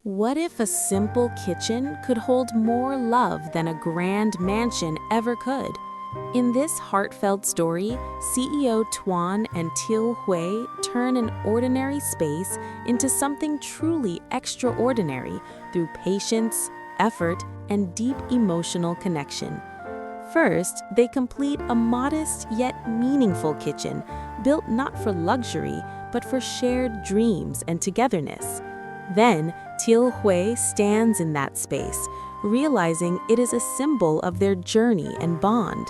What if a simple kitchen could hold more love than a grand mansion ever could? In this heartfelt story, CEO Tuan and Tieu Hue turn an ordinary space into something truly extraordinary through patience, effort, and deep emotional connection. First, they complete a modest yet meaningful kitchen, built not for luxury, but for shared dreams and togetherness. Then, Tieu Hue stands in that space, realizing it is a symbol of their journey and bond.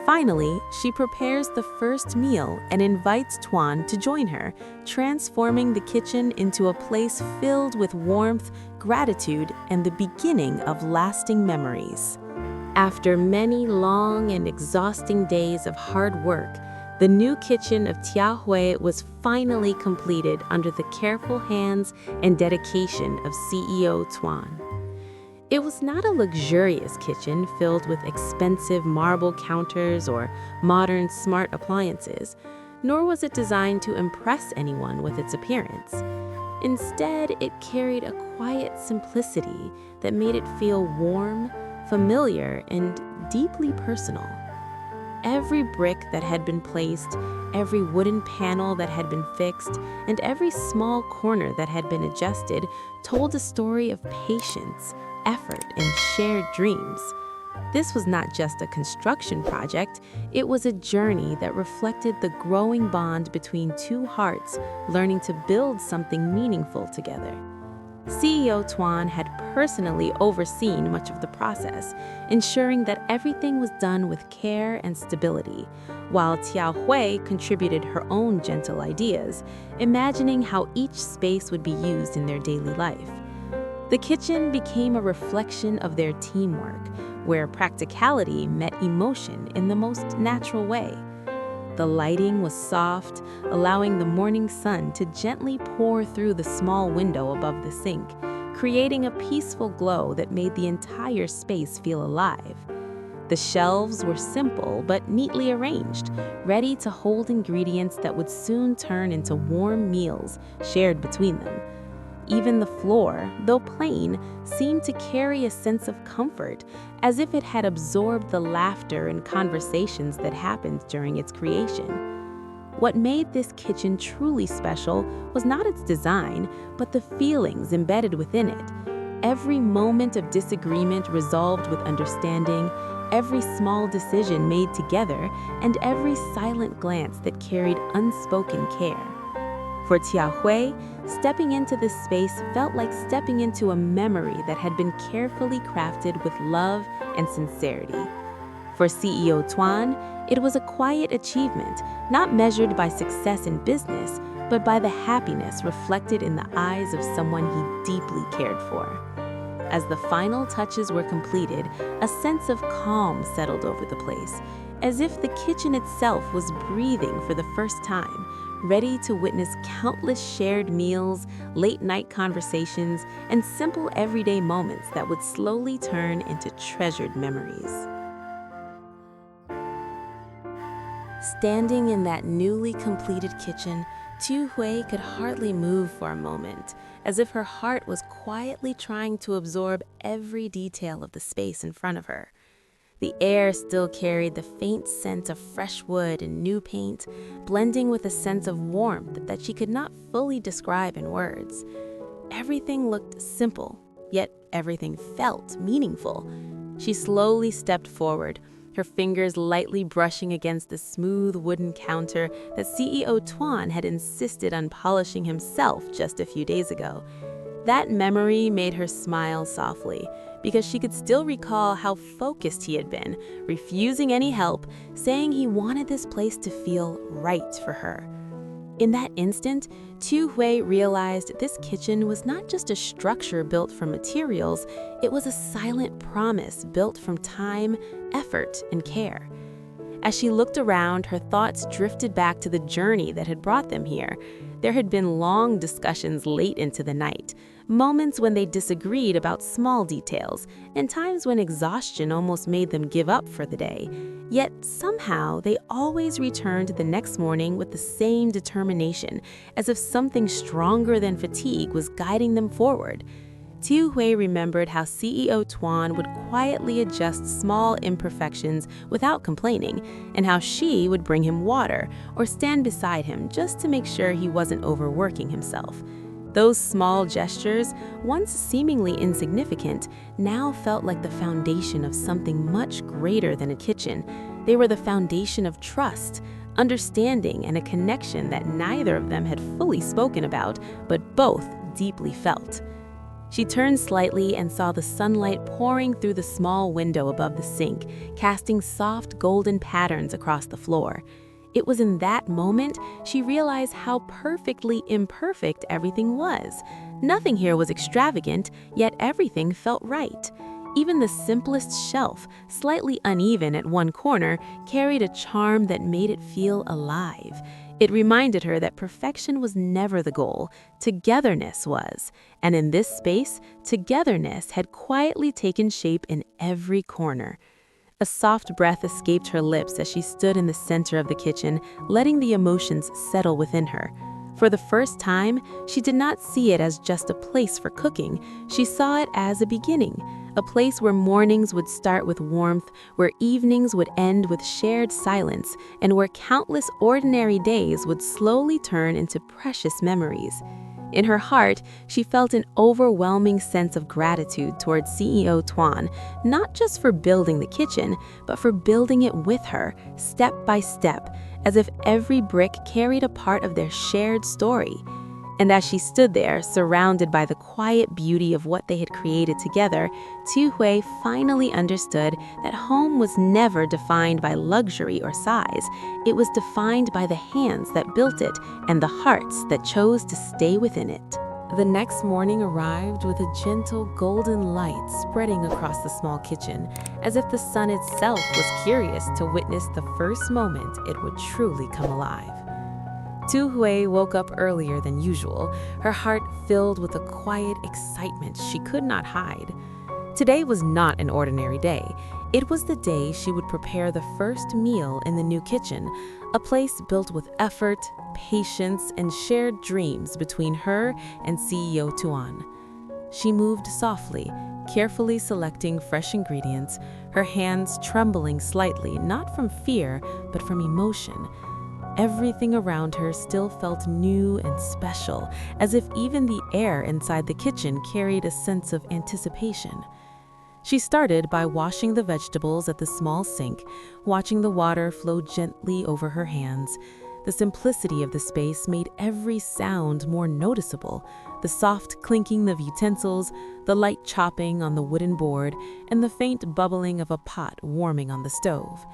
Finally, she prepares the first meal and invites Tuan to join her, transforming the kitchen into a place filled with warmth, gratitude, and the beginning of lasting memories. After many long and exhausting days of hard work, the new kitchen of Tieu Hue was finally completed under the careful hands and dedication of CEO Tuan. It was not a luxurious kitchen filled with expensive marble counters or modern smart appliances, nor was it designed to impress anyone with its appearance. Instead, it carried a quiet simplicity that made it feel warm, familiar, and deeply personal. Every brick that had been placed, every wooden panel that had been fixed, and every small corner that had been adjusted told a story of patience, effort, and shared dreams. This was not just a construction project, it was a journey that reflected the growing bond between two hearts learning to build something meaningful together. CEO Tuan had personally overseen much of the process, ensuring that everything was done with care and stability, while Tieu Hue contributed her own gentle ideas, imagining how each space would be used in their daily life. The kitchen became a reflection of their teamwork, where practicality met emotion in the most natural way. The lighting was soft, allowing the morning sun to gently pour through the small window above the sink, creating a peaceful glow that made the entire space feel alive. The shelves were simple but neatly arranged, ready to hold ingredients that would soon turn into warm meals shared between them. Even the floor, though plain, seemed to carry a sense of comfort, as if it had absorbed the laughter and conversations that happened during its creation. What made this kitchen truly special was not its design, but the feelings embedded within it. Every moment of disagreement resolved with understanding, every small decision made together, and every silent glance that carried unspoken care. For Tieu Hue, stepping into this space felt like stepping into a memory that had been carefully crafted with love and sincerity. For CEO Tuan, it was a quiet achievement, not measured by success in business, but by the happiness reflected in the eyes of someone he deeply cared for. As the final touches were completed, a sense of calm settled over the place, as if the kitchen itself was breathing for the first time, ready to witness countless shared meals, late-night conversations, and simple everyday moments that would slowly turn into treasured memories. Standing in that newly completed kitchen, Tieu Hue could hardly move for a moment, as if her heart was quietly trying to absorb every detail of the space in front of her. The air still carried the faint scent of fresh wood and new paint, blending with a sense of warmth that she could not fully describe in words. Everything looked simple, yet everything felt meaningful. She slowly stepped forward, her fingers lightly brushing against the smooth wooden counter that CEO Tuan had insisted on polishing himself just a few days ago. That memory made her smile softly, because she could still recall how focused he had been, refusing any help, saying he wanted this place to feel right for her. In that instant, Tieu Hue realized this kitchen was not just a structure built from materials, it was a silent promise built from time, effort, and care. As she looked around, her thoughts drifted back to the journey that had brought them here. There had been long discussions late into the night, moments when they disagreed about small details, and times when exhaustion almost made them give up for the day. Yet somehow they always returned the next morning with the same determination, as if something stronger than fatigue was guiding them forward. Tieu Hue remembered how CEO Tuan would quietly adjust small imperfections without complaining, and how she would bring him water or stand beside him just to make sure he wasn't overworking himself. Those small gestures, once seemingly insignificant, now felt like the foundation of something much greater than a kitchen. They were the foundation of trust, understanding, and a connection that neither of them had fully spoken about, but both deeply felt. She turned slightly and saw the sunlight pouring through the small window above the sink, casting soft golden patterns across the floor. It was in that moment she realized how perfectly imperfect everything was. Nothing here was extravagant, yet everything felt right. Even the simplest shelf, slightly uneven at one corner, carried a charm that made it feel alive. It reminded her that perfection was never the goal, togetherness was. And in this space, togetherness had quietly taken shape in every corner. A soft breath escaped her lips as she stood in the center of the kitchen, letting the emotions settle within her. For the first time, she did not see it as just a place for cooking. She saw it as a beginning, a place where mornings would start with warmth, where evenings would end with shared silence, and where countless ordinary days would slowly turn into precious memories. In her heart, she felt an overwhelming sense of gratitude towards CEO Tuan, not just for building the kitchen, but for building it with her, step by step, as if every brick carried a part of their shared story. And as she stood there, surrounded by the quiet beauty of what they had created together, Tieu Hue finally understood that home was never defined by luxury or size. It was defined by the hands that built it and the hearts that chose to stay within it. The next morning arrived with a gentle golden light spreading across the small kitchen, as if the sun itself was curious to witness the first moment it would truly come alive. Tieu Hue woke up earlier than usual, her heart filled with a quiet excitement she could not hide. Today was not an ordinary day. It was the day she would prepare the first meal in the new kitchen, a place built with effort, patience, and shared dreams between her and CEO Tuan. She moved softly, carefully selecting fresh ingredients, her hands trembling slightly, not from fear, but from emotion. Everything around her still felt new and special, as if even the air inside the kitchen carried a sense of anticipation. She started by washing the vegetables at the small sink, watching the water flow gently over her hands. The simplicity of the space made every sound more noticeable, the soft clinking of utensils, the light chopping on the wooden board, and the faint bubbling of a pot warming on the stove.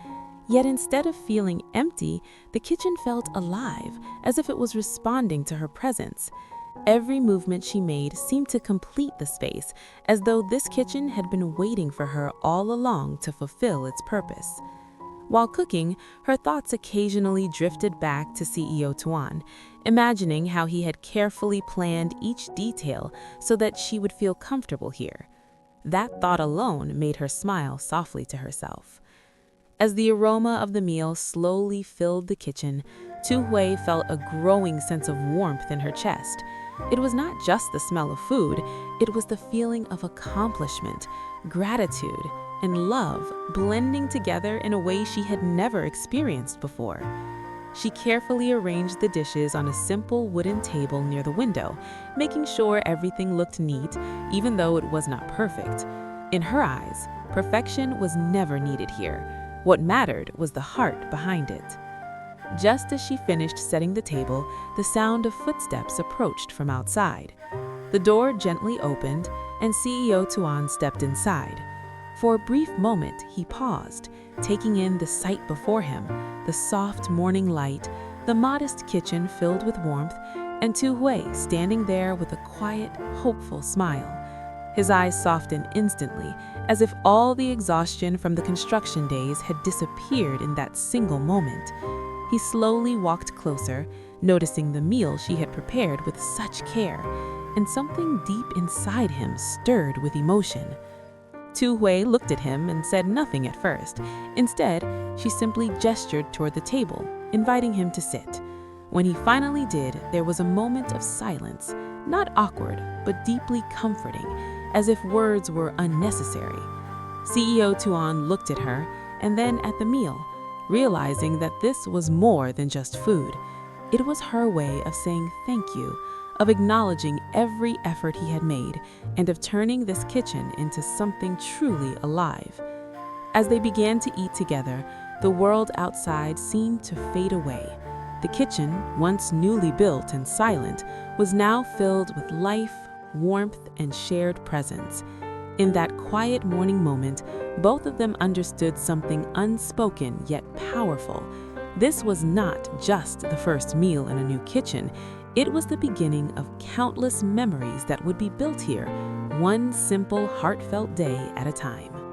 Yet instead of feeling empty, the kitchen felt alive, as if it was responding to her presence. Every movement she made seemed to complete the space, as though this kitchen had been waiting for her all along to fulfill its purpose. While cooking, her thoughts occasionally drifted back to CEO Tuan, imagining how he had carefully planned each detail so that she would feel comfortable here. That thought alone made her smile softly to herself. As the aroma of the meal slowly filled the kitchen, Tieu Hue felt a growing sense of warmth in her chest. It was not just the smell of food, it was the feeling of accomplishment, gratitude, and love blending together in a way she had never experienced before. She carefully arranged the dishes on a simple wooden table near the window, making sure everything looked neat, even though it was not perfect. In her eyes, perfection was never needed here. What mattered was the heart behind it. Just as she finished setting the table, the sound of footsteps approached from outside. The door gently opened, and CEO Tuan stepped inside. For a brief moment, he paused, taking in the sight before him, the soft morning light, the modest kitchen filled with warmth, and Tieu Hue standing there with a quiet, hopeful smile. His eyes softened instantly, as if all the exhaustion from the construction days had disappeared in that single moment. He slowly walked closer, noticing the meal she had prepared with such care, and something deep inside him stirred with emotion. Tieu Hue looked at him and said nothing at first. Instead, she simply gestured toward the table, inviting him to sit. When he finally did, there was a moment of silence, not awkward, but deeply comforting. as if words were unnecessary. CEO Tuan looked at her and then at the meal, realizing that this was more than just food. It was her way of saying thank you, of acknowledging every effort he had made, and of turning this kitchen into something truly alive. As they began to eat together, the world outside seemed to fade away. The kitchen, once newly built and silent, was now filled with life, warmth, and shared presence. In that quiet morning moment, both of them understood something unspoken yet powerful. This was not just the first meal in a new kitchen. It was the beginning of countless memories that would be built here, one simple, heartfelt day at a time.